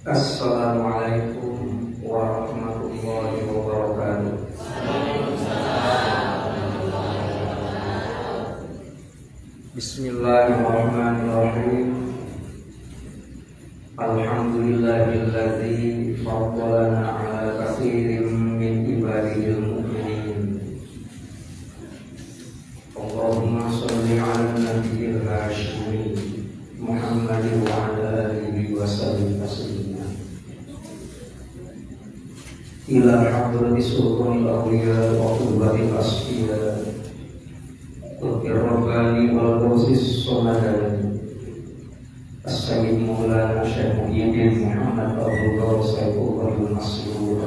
Assalamualaikum warahmatullahi wabarakatuh. Bismillahirrahmanirrahim. Alhamdulillahilladzi faddalana ala katsirin min ibadihil mu'minin. Allahumma shalli ala nabiyyil hashimi Muhammadin wa ala alihi wa sallim taslima. Ila hadrati sultanil awliya wa qurbatil asfiya Rabbani wal Ghusis Somadani As-Sayyid Maulana Syekh Muhyiddin Muhammad Abdul Qadir Sayyidul Masrur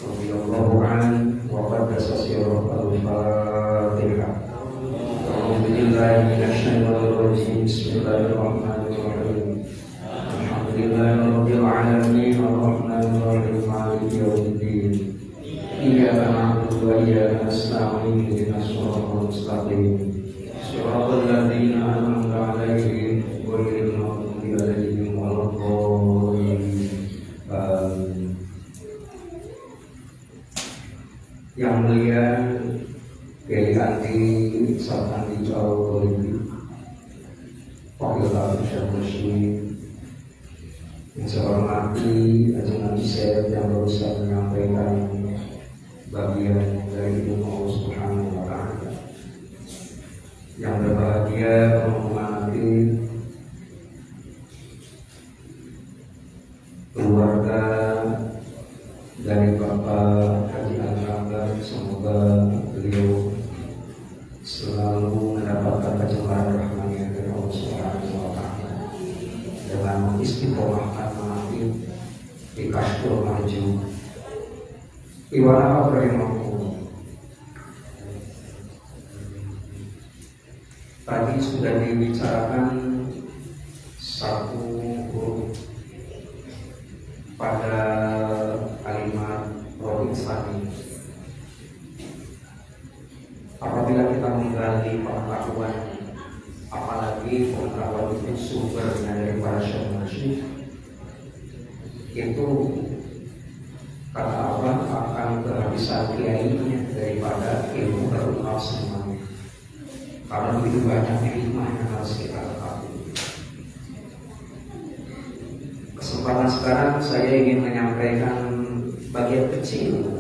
radhiyallahu anhu wa qaddasa sirruhu al-Fatihah. A'udzu billahi minasyaitonir rajim. Bismillahirrahmanirrahim. Alhamdulillahirabbil alamin arrahmanir rahim maliki yaumiddin. Iyyaka na'budu wa iyyaka nasta'in ihdinas siratal mustaqim. Shiratal ladzina an'amta 'alaihim ghairil maghdubi 'alaihim waladdallin. Yang mulia Kiai Andi Sartandi Jawa Bali, Wakil Syekh Muslim, yang saya hormati Ajeng Nabi Syekh yang berusaha menyampaikan bagian dari ilmu Allah Subhanahu wa Ta'ala. Yang berbahagia menghormati keluarga dari Bapak Haji Al-Ramdan, semoga beliau selalu mendapatkan kecurahan rahmatnya dari Allah Subhanahu wa Ta'ala dengan mengistiqomahkan mati di kasbul maju iwana rahimahullah. Tadi sudah dibicarakan satu huruf pada kalimat Rohit Sani. Apabila kita menggali pengetahuan, apalagi pengetahuan itu sumbernya dari para syekh, itu kata Allah akan kehabisan kiainya daripada ilmu terungkap semuanya. Karena begitu banyak hikmah yang harus kita ketahui. Kesempatan sekarang saya ingin menyampaikan bagian kecil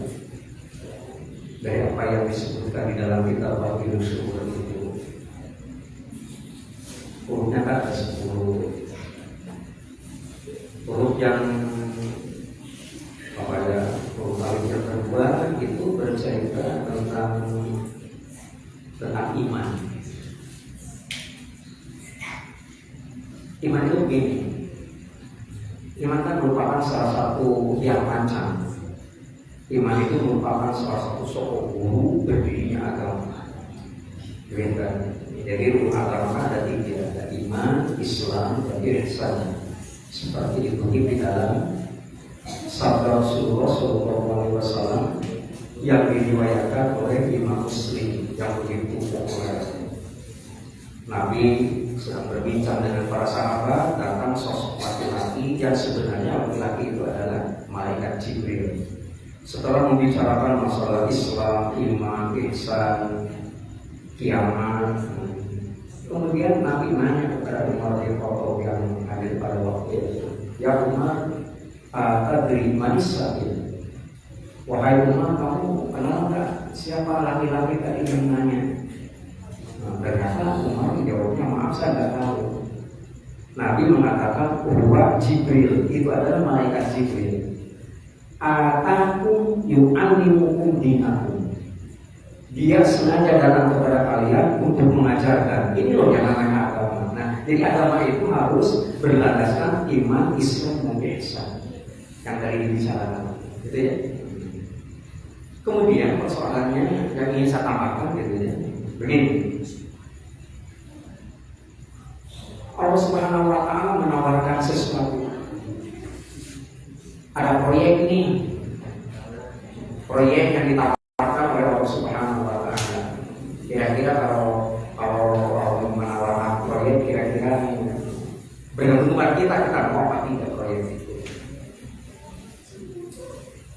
dari apa yang disebutkan di dalam kitab Wahyul Syukur itu. Hurufnya kan ada 10 huruf. Yang huruf alif yang kedua itu bercerita tentang iman. Iman itu begini. Iman kan merupakan salah satu yang pancang. Iman itu merupakan salah satu sokok guru berdirinya agama. Jadi rukun agama ada 3, ada iman, Islam, dan ihsan. Seperti dikutip di dalam sabda Rasulullah SAW yang diriwayatkan oleh Imam Muslim yang begitu populer. Nabi sedang berbincang dengan para sahabat, datang sosok laki-laki yang sebenarnya laki-laki itu adalah malaikat Jibril. Setelah membicarakan masalah Islam, iman, ihsan, kiamat, kemudian Nabi nanya kepada Umar bin Khattab yang hadir pada waktu itu, "Ya Umar, tadri man as-sa'il?" Wahai Umar, kamu kenal nggak siapa laki-laki tadi yang nanya? Ternyata Umar menjawabnya, "Maaf, saya nggak tahu." Nabi mengatakan, "Huwa Jibril," itu adalah malaikat Jibril. "Atakum yu'allimukum dinakum." Dia sengaja datang kepada kalian untuk mengajarkan. Ini loh yang namanya agama. Nah, jadi agama itu harus berlandaskan iman, Islam, dan ihsan yang tadi dibicarakan, gitu ya. Kemudian persoalannya yang ingin saya tambahkan, gitu ya, begini. Allah Subhanahu wa Ta'ala menawarkan sesuatu. Ada proyek nih, proyek yang ditawarkan oleh Allah Subhanahu wa Ta'ala. Kira-kira kalau menawarkan proyek, kira-kira tergantung kepada kita mau apa tidak proyek itu.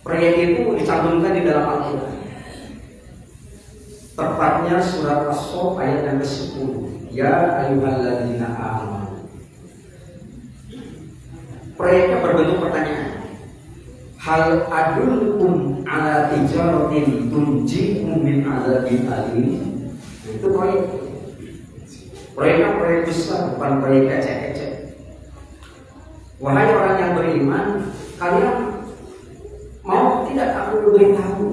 Proyek itu dicantumkan di dalam Al-Quran. Tepatnya surat As-Saff ayat yang ke-10. Ya ayyuhalladzina amanu. Proyeknya berbentuk pertanyaan. Hal adullukum ala tijaratin tunjikum min adzabin alim. Itu proyek. Proyeknya proyek besar, bukan proyek ecek-ecek. Wahai orang yang beriman, kalian mau tidak aku beritahu?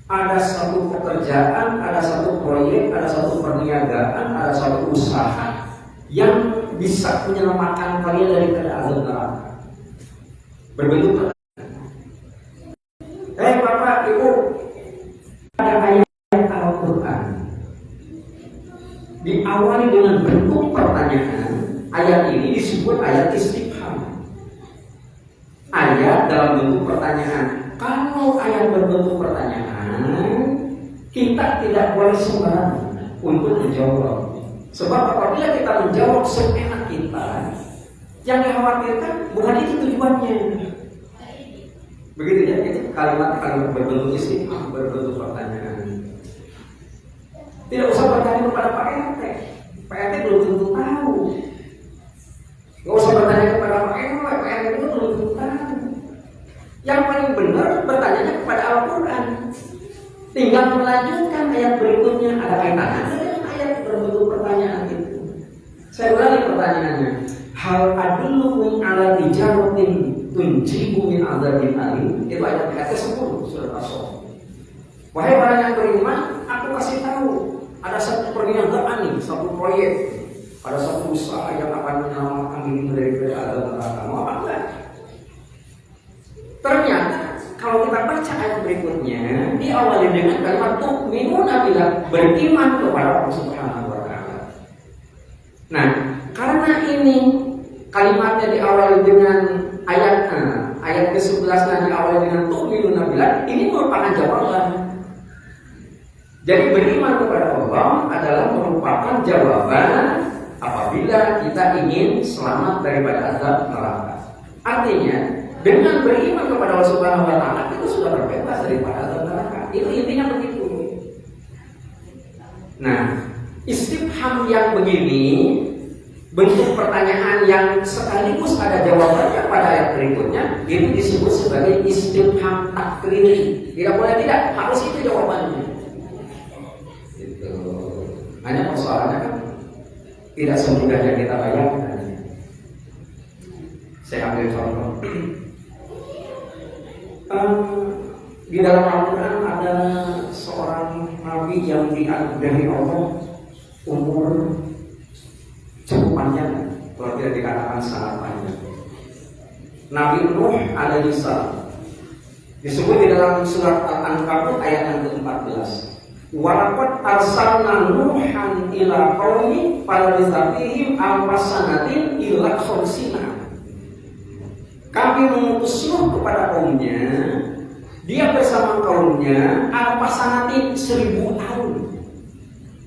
Ada satu pekerjaan, ada satu proyek, ada satu perniagaan, ada satu usaha yang bisa menyelamatkan kalian dari azab neraka. Berbentuk Bapak, Ibu, ada ayat Al-Quran diawali dengan bentuk pertanyaan. Ayat ini disebut ayat istifham. Ayat dalam bentuk pertanyaan. Kalau ayat berbentuk pertanyaan, kita tidak boleh sembarangan untuk menjawab. Sebab apabila kita menjawab seenak kita, yang dikhawatirkan bukan itu tujuannya. Begitu ya, itu kalimat-kalimat berbentuk istifham, berbentuk pertanyaan. Tidak usah bertanya kepada Pak RT. Pak RT belum tentu tahu. Tidak usah bertanya kepada Pak RW, Pak RT itu belum tentu tahu. Yang paling benar bertanya kepada Al-Quran. Tinggal melanjutkan ayat berikutnya, ada kaitannya dengan ayat berbentuk pertanyaan itu. Saya ulangi pertanyaannya. Hal adullukum ala tijaratin tunjikum min adzabin alim. Itu ayat ke-10 surat As-Saff. Wahai orang yang beriman, aku kasih tahu ada satu perniagaan nih, satu proyek, ada satu usaha yang akan menyelamatkan diri dari azab neraka. Mau apa enggak? Ternyata kalau kita baca ayat berikutnya, diawali dengan kalimat tu'minuna billah, beriman kepada Allah Subhanahu wa taala. Nah, karena ini kalimatnya diawali dengan ayat ke-11 diawali dengan tu'minuna billah, ini merupakan jawaban. Jadi beriman kepada Allah adalah merupakan jawaban apabila kita ingin selamat daripada azab neraka. Artinya, dengan beriman kepada Allah Subhanahu wa taala itu sudah terbebas daripada azab neraka. Itu intinya begitu. Nah, istifham yang begini, bentuk pertanyaan yang sekaligus ada jawabannya pada ayat berikutnya, itu disebut sebagai istifham takriri. Tidak boleh tidak, harus itu jawabannya. Itu. Hanya persoalannya kan tidak semudah yang kita bayangkan. Saya ambil contoh. Di dalam Al-Quran ada seorang nabi yang dianugerahi Allah umur cukup panjang, kalau tidak dikatakan sangat panjang. Nabi Nuh alaihi salam disebut di dalam surat Al-Ankabut ayat yang ke-14. Walaqad arsalna Nuhan ila qaumi falabithahum alfasanatin illa khamsina. Kami mengutus Nuh kepada kaumnya, dia bersama kaumnya alfasanatin 1000 tahun.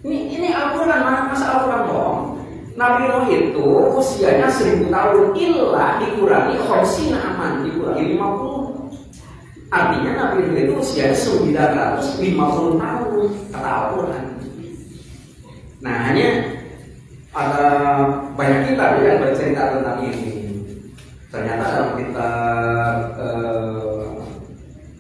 Ini Al-Quran, masa Al-Quran bohong? Nabi Nuh itu usianya 1000 tahun, illa dikurangi khamsina aman, dikurangi 50. Artinya Nabi Nuh itu usianya 950 tahun, kata Al-Quran. Nah, hanya ada banyak kitab yang bercerita tentang ini. Ternyata dalam kitab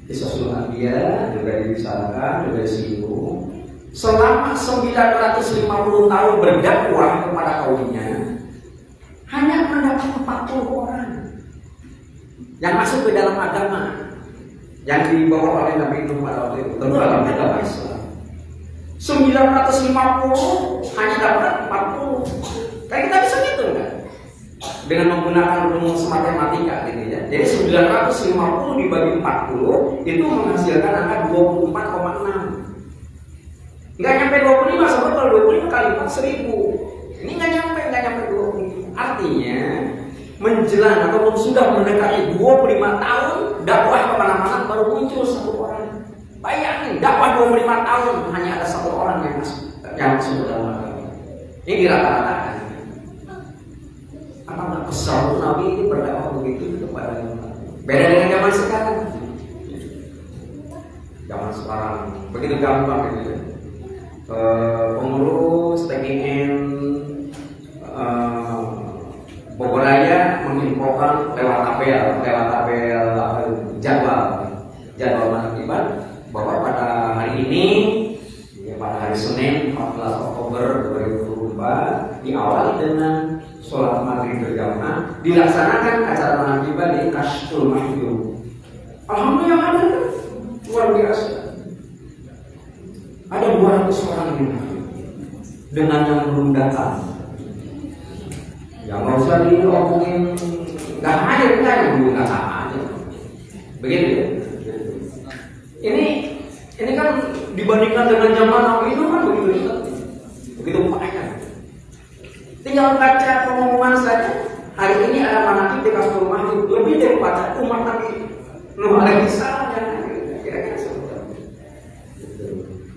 Qisasul Anbiya juga dibicarakan, juga disinggung. Selama 950 tahun berdakwah kepada kaumnya, hanya mendapat 40 orang yang masuk ke dalam agama yang dibawa oleh Nabi Nuh pada waktu itu, tentu dalam agama Islam. 950 hanya dapat 40. Kayak kita bisa ngitung kan? Dengan menggunakan rumus matematika gitu ya. Jadi 950 dibagi 40 itu menghasilkan angka 24,6. Nggak nyampe 25, sebab kalau 25 kali 4 1000. Ini nggak nyampe 25. Artinya menjelang ataupun sudah mendekati 25 tahun dakwah kemana-mana baru muncul satu orang. Bayangin, dakwah 25 tahun hanya ada satu orang yang masuk dalam agama. Ini dirata-ratakan. Apa nggak kesal Nabi ini berdakwah begitu kepada umat? Beda dengan zaman sekarang. Zaman sekarang begitu gampang gitu. Pengurus TKN Bogor Raya menginfokan lewat tabel jadwal penertiban bahwa pada hari ini, ya, pada hari Senin 14 Oktober 2024 diawali dengan sholat maghrib berjamaah, dilaksanakan acara penertiban di Kastul Mahjub. Alhamdulillah ada kan? Luar biasa. Ada 200 orang ini dengan yang belum datang. Ya nggak usah diomongin, nggak hadir kan yang belum datang aja. Begitu ya. Ini kan dibandingkan dengan zaman Nabi itu kan begitu banyak. Tinggal baca pengumuman saja. Hari ini ada manakib di Kastul Mahjub lebih daripada umat Nabi Nuh alaihi salam yang kira-kira seperti itu.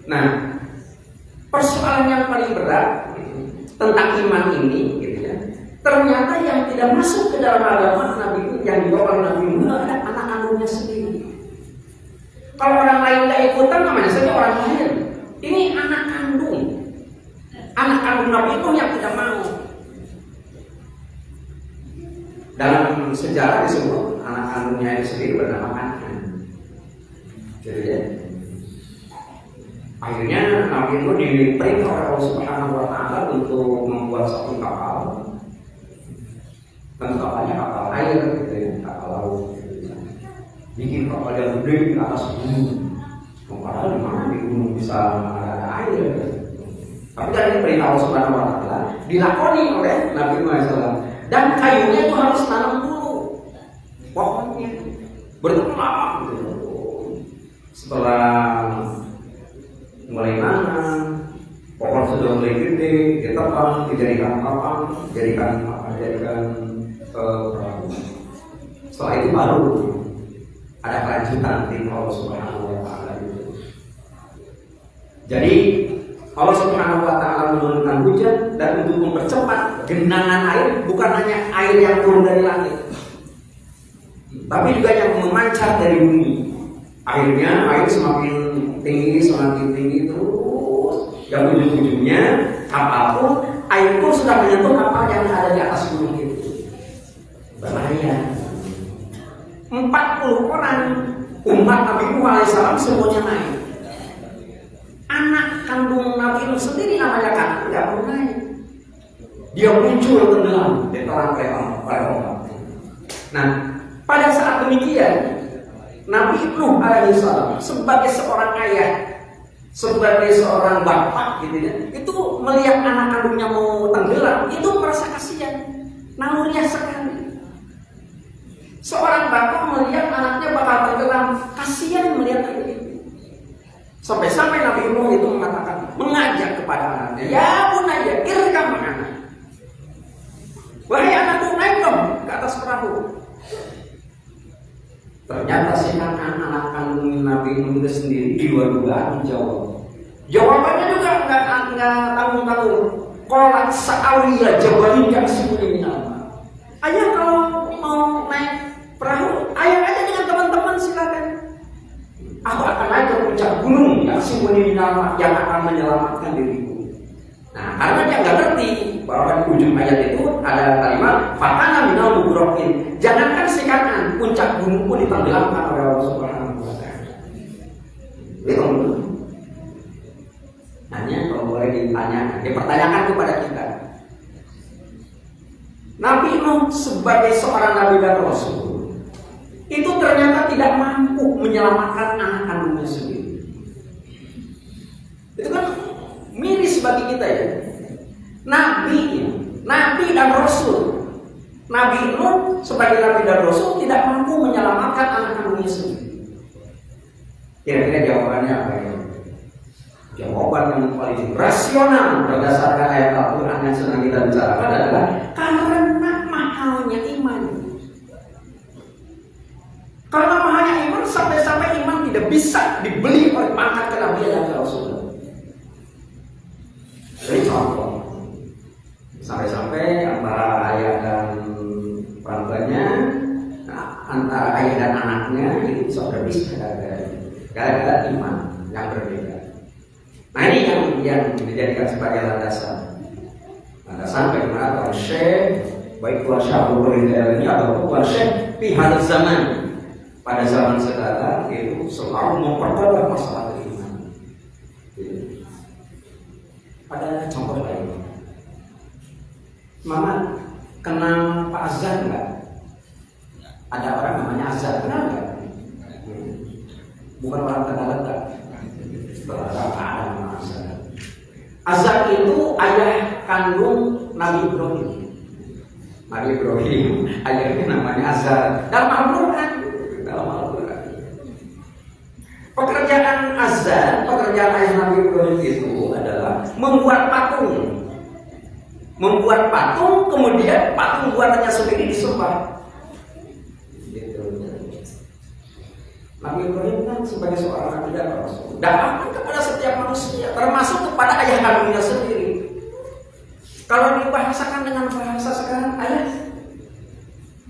Nah, persoalan yang paling berat tentang iman ini, gitu ya. Ternyata yang tidak masuk ke dalam agama Nabi yang dibawa oleh Nabi Nuh ada anak kandungnya sendiri. Kalau orang lain tidak ikutan namanya saja orang lain. Ini anak kandung Nabi Nuh yang tidak mau. Dalam sejarah disebut anak kandungnya itu sendiri bernama Kan'an. Jadi ya, akhirnya Nabi Nuh diperintah oleh Allah Subhanahu Wa Taala untuk membuat satu kapal. Tentu kapalnya kapal air, gitu ya, kapal laut. Bikin kapal yang gede di atas gunung. Padahal di mana di gunung bisa ada air? Tapi dari perintah Allah Subhanahu Wa Taala dilakoni oleh Nabi Nuh SAW. Dan kayunya itu harus tanam dulu, pohonnya bertemu gitu. Setelah mulai nanam, pohon sudah mulai gede, ditebang, dijadikan papan, jadikan perahu. Setelah itu baru ada kelanjutan di Allah Subhanahu Wa Taala itu. Jadi Allah Subhanahu Wa Taala menurunkan hujan dan untuk mempercepat genangan air, bukan hanya air yang turun dari langit, tapi juga yang memancar dari bumi. Akhirnya air semakin tinggi terus, yang ujung-ujungnya kapal pun air pun sudah menyentuh kapal yang ada di atas gunung itu. Bahaya. 40 orang umat Nabi Nuh alaihissalam semuanya naik. Anak kandung Nabi Nuh sendiri namanya Kan'an tidak mau naik. Dia muncul tenggelam di terang oleh ombak. Nah, pada saat demikian Nabi Nuh alaihissalam sebagai seorang ayah, sebagai seorang bapak, gitu ya, itu melihat anak kandungnya mau tenggelam, itu merasa kasihan, naluriah sekali. Seorang bapak melihat anaknya bakal tenggelam, kasihan melihat itu. Sampai-sampai Nabi Nuh itu mengajak kepada anaknya, ya bunayya irkam ma'ana. Wahai anakku, naik dong ke atas perahu. Ternyata si Kan'an anak kandung Nabi Nuh itu sendiri dua-duaan menjawab. Jawabannya juga nggak tanggung-tanggung. Qala sa'awiya jabalin ya'simuni minal. Ayah kalau mau naik perahu, ayah aja dengan teman-teman silakan. Aku akan naik ke puncak gunung ya'simuni minal yang akan menyelamatkan diriku. Nah, karena dia nggak ngerti bahwa di ujung ayat itu ada kalimat fakana minal mughrakin. Jangankan si Kan'an, puncak gunung pun ditenggelamkan oleh Allah Subhanahu Wa Taala. Itu hanya kalau boleh dipertanyakan kepada kita. Nabi Nuh sebagai seorang nabi dan rasul itu ternyata tidak mampu menyelamatkan anak kandungnya sendiri. Itu kan miris bagi kita ya. Nabi dan rasul. Nabi Nuh sebagai nabi dan rasul tidak mampu menyelamatkan anak kandungnya sendiri. Kira-kira jawabannya apa ya? Jawaban yang paling rasional berdasarkan ayat Al-Quran yang sedang kita bicarakan adalah karena mahalnya iman. Karena mahalnya iman sampai-sampai iman tidak bisa dibeli oleh pangkat kenabian dan Rasulullah. Jadi contoh, sampai-sampai antara ayah dan anaknya itu bisa berbisnis gara-gara iman yang berbeda. Nah ini yang dijadikan sebagai landasan bagaimana Tuan Syekh, baik Tuan Syekh ini atau Tuan Syekh pihak zaman pada zaman sekarang itu selalu memperdalam masalah keimanan. Ada contoh lain. Mama kenal Pak Azhar enggak? Ada orang namanya Azhar, kenal enggak? Bukan orang Tegalega. Ada nama Azhar. Azhar itu ayah kandung Nabi Ibrahim. Nabi Ibrahim ayahnya namanya Azhar. Dalam Al-Quran. Pekerjaan Azhar, pekerjaan ayah Nabi Ibrahim itu adalah membuat patung. Membuat patung, kemudian patung buatannya sendiri disembah. Gitu. Nabi Ibrahim kan sebagai seorang nabi dan rasul, dakwahkan kepada setiap manusia, termasuk kepada ayah kandungnya sendiri. Kalau dibahasakan dengan bahasa sekarang, ayah,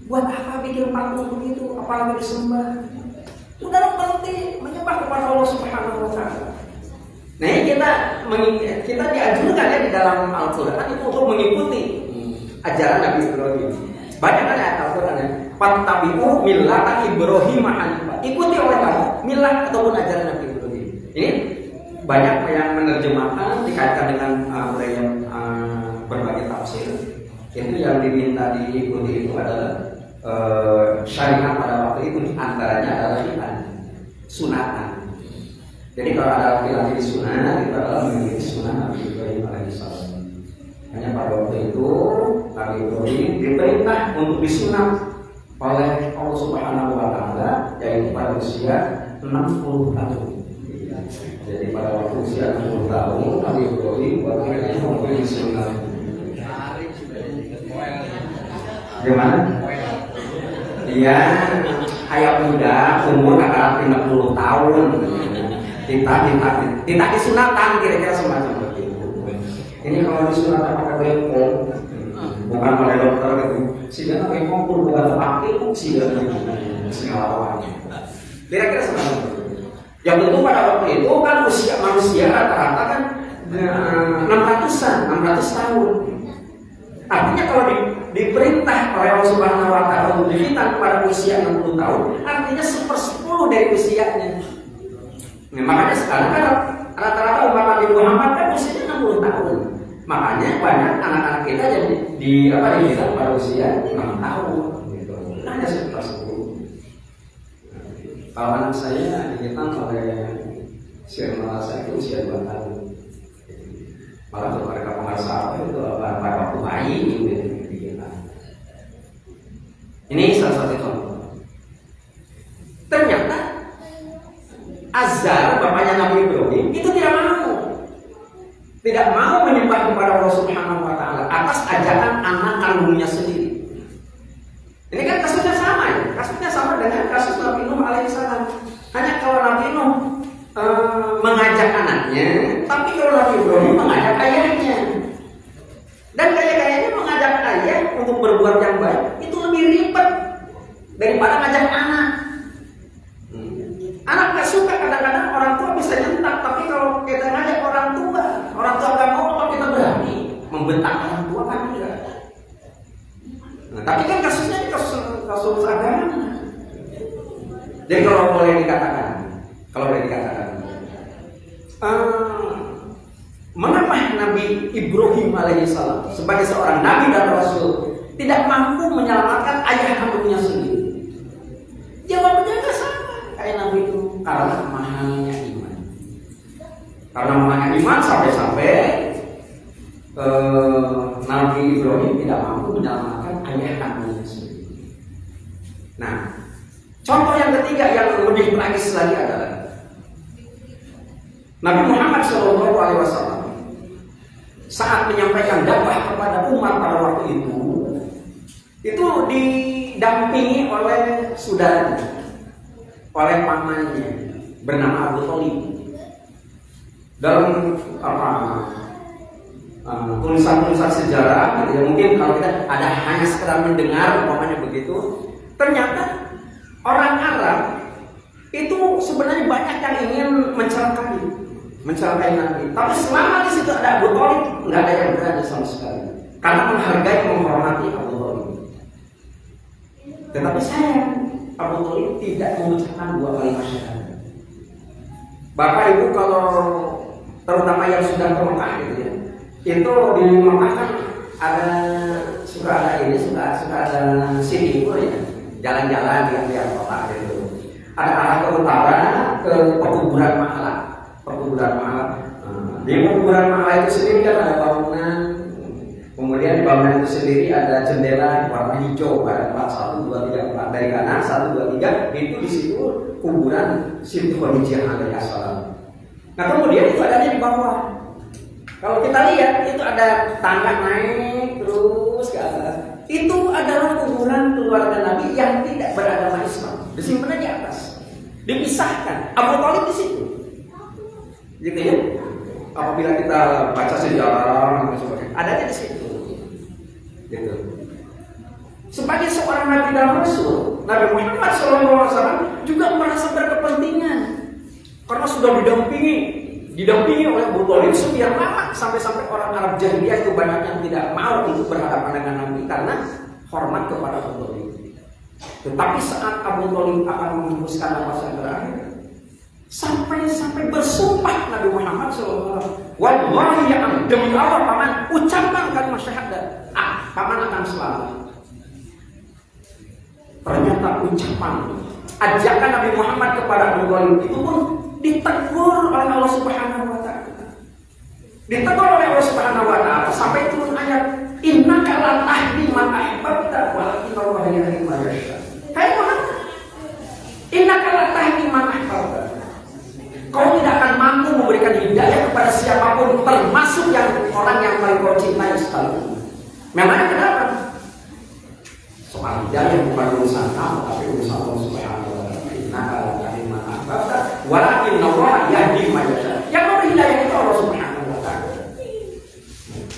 buat apa bikin patung begitu, apalagi disembah? Sudah berhenti menyembah kepada Allah Subhanahu wa Ta'ala. Nah ini kita dianjurkan ya di dalam Al-Quran itu untuk mengikuti ajaran Nabi Ibrahim. Banyak kan ayat Al-Quran ya. Fattabi'u millata Ibrahim hanifah. Ikuti oleh kamu milah ataupun ajaran Nabi Ibrahim. Ini banyak yang menerjemahkan dikaitkan dengan berbagai tafsir. Itu yang diminta diikuti itu adalah syariat pada waktu itu antaranya adalah sunatan. Jadi kalau ada laki-laki di sunnah, itu adalah mengikuti sunnah Nabi Ibrahim alaihissalam. Hanya pada waktu itu Nabi Ibrahim diperintah untuk disunat oleh Allah Subhanahu wa Ta'ala, yaitu pada usia 60 tahun. Jadi pada waktu usia 60 tahun Nabi Ibrahim baru disunat. Gimana? Iya, ayah muda umur kata 50 tahun. Tidak disunatan kira-kira semacam itu. Ini kalau disunatan pakai bengkong, bukan oleh dokter gitu. Sehingga bengkong pun bukan pakai sehingga segala kira-kira semacam itu. Yang tentu pada waktu itu kan usia manusia rata-rata kan 600 tahun. Artinya kalau diperintah oleh Allah Subhanahu wa Ta'ala untuk dihitan pada usia 60 tahun, artinya 1/10 dari usianya. Nah, makanya sekarang kan rata-rata umat Nabi Muhammad kan usianya 60 tahun. Makanya banyak anak-anak kita yang dihitan pada usia 6 tahun. Gitu. Hanya 1/10. Kalau anak saya dihitan oleh saya itu usia 2 tahun. Malah kalau mereka pengasah itu pada waktu bayi gitu. Ini salah satu contoh. Ternyata Azhar, bapaknya Nabi Ibrahim, itu tidak mau menyembah kepada Allah Subhanahu wa Ta'ala atas ajakan anak kandungnya sendiri. Ini kan kasusnya sama ya, kasusnya sama dengan kasus Nabi Nuh alaihissalam. Hanya kalau Nabi Nuh mengajak anaknya, tapi kalau Nabi Ibrahim mengajak ayahnya. Dan kayaknya mengajak ayah untuk berbuat yang baik itu lebih ribet daripada ngajak anak. Anak gak suka kadang-kadang orang tua bisa nyentak, tapi kalau kita ngajak orang tua gak mau, kalau kita berani membentak orang tua kan enggak. Nah, tapi kan kasusnya kasus agama. Jadi kalau boleh dikatakan, mengapa Nabi Ibrahim alaihissalam sebagai seorang nabi dan rasul tidak mampu menyelamatkan ayah kandungnya sendiri? Jawabannya nggak sama kayak Nabi itu, karena mahalnya iman. Karena mahalnya iman sampai Nabi Ibrahim tidak mampu menyelamatkan ayah kandungnya sendiri. Nah, contoh yang ketiga yang lebih tragis lagi adalah Nabi Muhammad SAW saat menyampaikan dakwah kepada umat pada waktu itu didampingi oleh saudaranya, oleh pamannya bernama Abu Thalib. Dalam tulisan-tulisan sejarah, gitu ya, mungkin kalau kita ada hanya sekedar mendengar umpamanya begitu, ternyata orang Arab Itu sebenarnya banyak yang ingin mencelakai Nabi. Tapi selama di situ ada Abu Thalib, nggak ada yang berani sama sekali. Karena menghargai, menghormati Abu Thalib. Tetapi sayang, Abu Thalib tidak mengucapkan 2 kalimat syahadat. Bapak Ibu kalau terutama yang sudah ke Mekah gitu ya, itu di Mekah kan suka ada city tour ya, jalan-jalan di tiap kota gitu. Ada arah ke utara ke pekuburan Ma'la. Di pekuburan Ma'la itu sendiri kan ada bangunan. Kemudian di bangunan itu sendiri ada jendela warna hijau, ada 4, 1, 2, 3, 4 dari kanan, 1, 2, 3. Itu di situ kuburan Siti Khadijah alaihissalam. Nah kemudian itu adanya di bawah. Kalau kita lihat itu ada tangga naik terus ke atas. Itu adalah kuburan keluarga Nabi yang tidak beragama Islam. Disimpan di atas, dipisahkan. Abu Thalib di situ, gitu ya. Apabila kita baca sejarah, adanya di situ, gitu. Sebagai seorang Nabi dan Rasul, Nabi Muhammad SAW juga merasa berkepentingan karena sudah didampingi oleh Abu Thalib sekian lama, sampai orang Arab jahiliyah itu banyak yang tidak mau untuk berhadapan dengan Nabi karena hormat kepada Abu Thalib. Tetapi saat Abu Thalib akan menghembuskan nafas yang terakhir, sampai bersumpah Nabi Muhammad SAW, wallahi ya demi Allah paman, ucapkan kalimat syahadat, paman akan selamat. Ternyata ucapan ajakan Nabi Muhammad kepada Abu Thalib itu pun ditegur oleh Allah Subhanahu wa taala. Ditegur oleh Allah Subhanahu wa taala sampai turun ayat, innaka la tahdi man ahbabta walakin Allah yahdi man yasha. Hai Muhammad, innaka la tahdi man ahbabta. Kau tidak akan mampu memberikan hidayah kepada siapapun, termasuk orang yang paling kau cintai sekalipun. Memangnya kenapa? Soal hidayah bukan urusan kamu, tapi urusan Allah Subhanahu wa taala. Innaka la tahdi man ahbabta walakin Allah yahdi man yasha. Yang memberi hidayah itu Allah Subhanahu wa taala.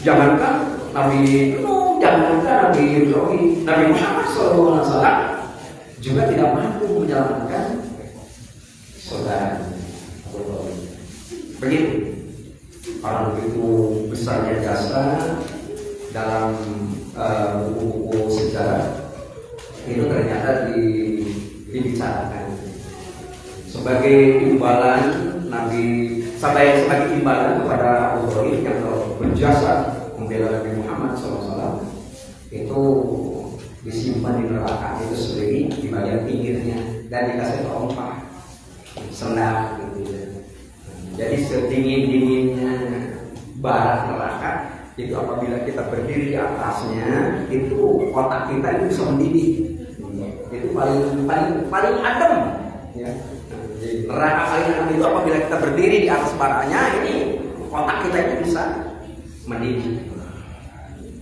Jangankan Nabi Nuh, jangankan Nabi Ibrahim, Nabi Muhammad SAW juga tidak mampu menyelamatkan saudara. Begitu. Orang begitu besarnya jasa dalam buku-buku sejarah itu ternyata dibicarakan sebagai imbalan Nabi, sebagai imbalan kepada Abu Thalib yang berjasa membela Nabi Muhammad SAW, itu disimpan di neraka itu sendiri di bagian pinggirnya dan dikasih tompah senang gitu ya. Jadi sedingin-dinginnya bara neraka itu apabila kita berdiri di atasnya, itu otak kita itu bisa mendidih. Itu paling adem ya. Jadi neraka paling adem itu apabila kita berdiri di atas baranya, ini otak kita itu bisa mendidih.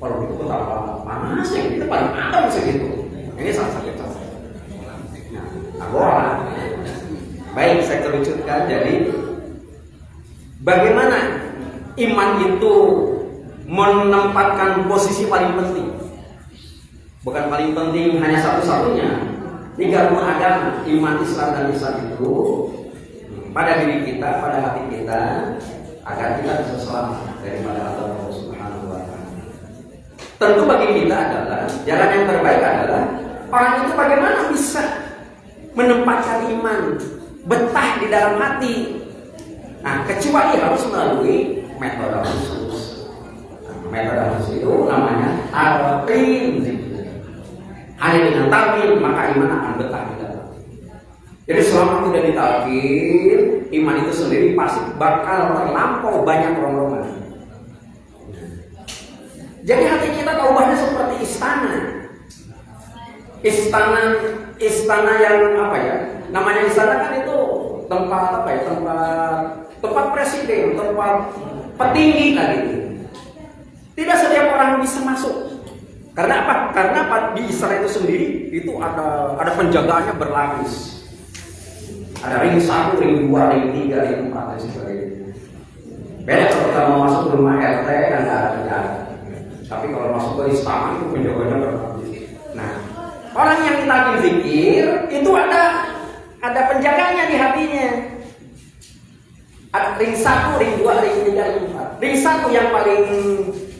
Kalau itu betapa panasnya, kita paling adem segitu. Ini sangat sakit. Nah, agora. Baik, saya kerucutkan. Jadi bagaimana iman itu menempatkan posisi paling penting? Bukan paling penting hanya satu-satunya. 3 rukun agama, iman, Islam, dan ihsan itu pada diri kita, pada hati kita, agar kita bisa selamat daripada Allah Subhanahu wa taala. Tentu bagi kita adalah jalan yang terbaik adalah orang itu bagaimana bisa menempatkan iman betah di dalam hati. Nah, kecuali harus melalui metode khusus. Metode khusus itu namanya talqin. Hanya dengan talqin maka iman akan betah di dalam. Jadi selama tidak ditalqin, iman itu sendiri pasti bakal terlampau banyak ronrongan. Jadi hati kita ubahnya seperti istana. Istana yang apa ya? Namanya istana kan itu tempat apa ya? Tempat presiden, tempat petinggi kan itu. Tidak setiap orang bisa masuk. Karena apa? Karena di istana itu sendiri itu ada penjagaannya berlapis. Ada ring 1, ring 2, ring 3, ring 4 dan sebagainya. Beda kalau kita mau masuk ke rumah RT kan tidak ada penjaga. Tapi kalau masuk ke istana itu penjaganya berlapis. Nah, orang yang ditagih zikir itu ada ada penjaganya di hatinya. Ada ring 1, ring 2, ring 3, ring 4. Ring 1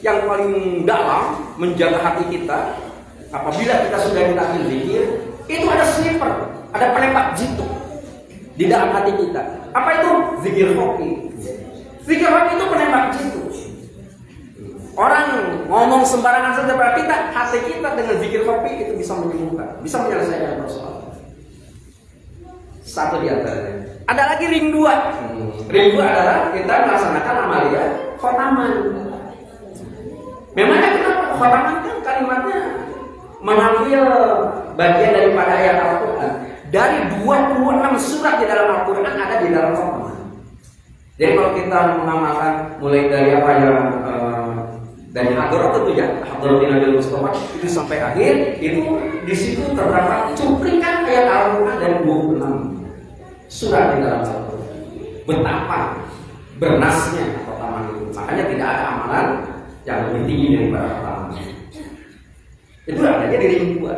yang paling dalam menjaga hati kita. Apabila kita sudah minta zikir, itu ada sniper, ada penembak jitu di dalam hati kita. Apa itu? Zikir hoki. Zikir hoki itu penembak jitu. Orang ngomong sembarangan saja, berarti hati kita dengan zikir hoki itu bisa menyembuhkan, bisa menyelesaikan persoalan. Satu di antaranya. Ada lagi ring 2. Ring 2 adalah kita melaksanakan amalia khotaman. Memangnya kenapa? Khotaman kan kalimatnya mengambil bagian daripada ayat Al-Quran. Dari 26 surat di dalam Al-Quran ada di dalam khotaman. Jadi kalau kita mengamalkan mulai dari apa yang dari Hadrat itu ya, Hadratin Nabi Mustafa itu sampai akhir, itu di situ terdapat cuplikan ayat Al-Quran dari 26 surat di dalam Al-Quran. Betapa bernasnya khotaman itu. Makanya tidak ada amalan yang lebih tinggi daripada khotaman. Itu adanya di ring 2.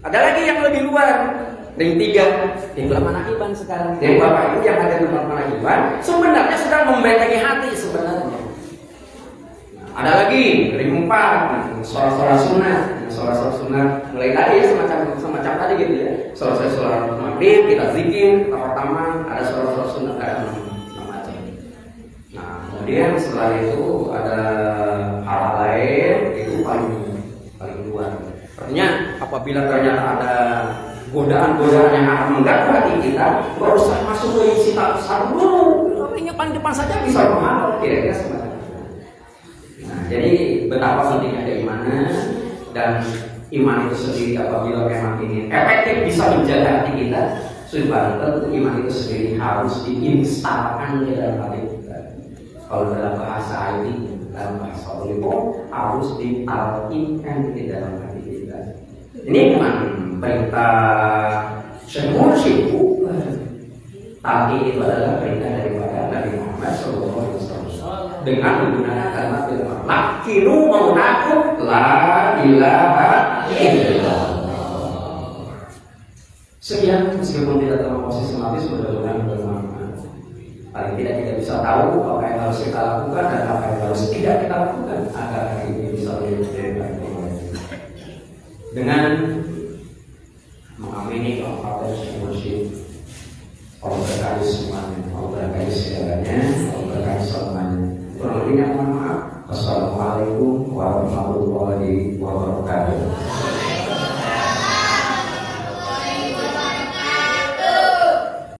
Ada lagi yang lebih luar, ring 3, itulah manakiban sekarang. Jadi Bapak Ibu yang ada di tempat manakiban sebenarnya sedang membentengi hati sebenarnya. Ada lagi ring 4, sholat sunnah. Sholat sunnah mulai tadi semacam tadi gitu ya. Selesai sholat maghrib kita zikir, pertama ada sholat sunnah, ada macam. Nah kemudian setelah itu ada hal lain, itu paling luar. Artinya apabila ternyata ada godaan-godaan yang akan mengganggu hati kita, baru usah masuk ke isi satu dulu. Ini depan saja bisa mengalir kira-kira semacam. Nah, jadi betapa pentingnya keimanan, dan iman itu sendiri apabila memang ingin efektif bisa menjaga hati kita, sudah tentu iman itu sendiri harus diinstalkan di dalam hati kita. Kalau dalam bahasa ini, dalam bahasa Olivo, harus ditalkinkan di dalam hati kita. Ini bukan perintah Syekh Mursyid, tapi itu adalah perintah daripada Nabi Muhammad SAW dengan menggunakan kalimat firman, "Lakinu maunaku la ilaha illallah." Sekian, meskipun tidak terlalu posisi mati, mudah-mudahan bermanfaat. Paling tidak kita bisa tahu apa yang harus kita lakukan dan apa yang harus tidak kita lakukan agar ini bisa lebih baik. Dengan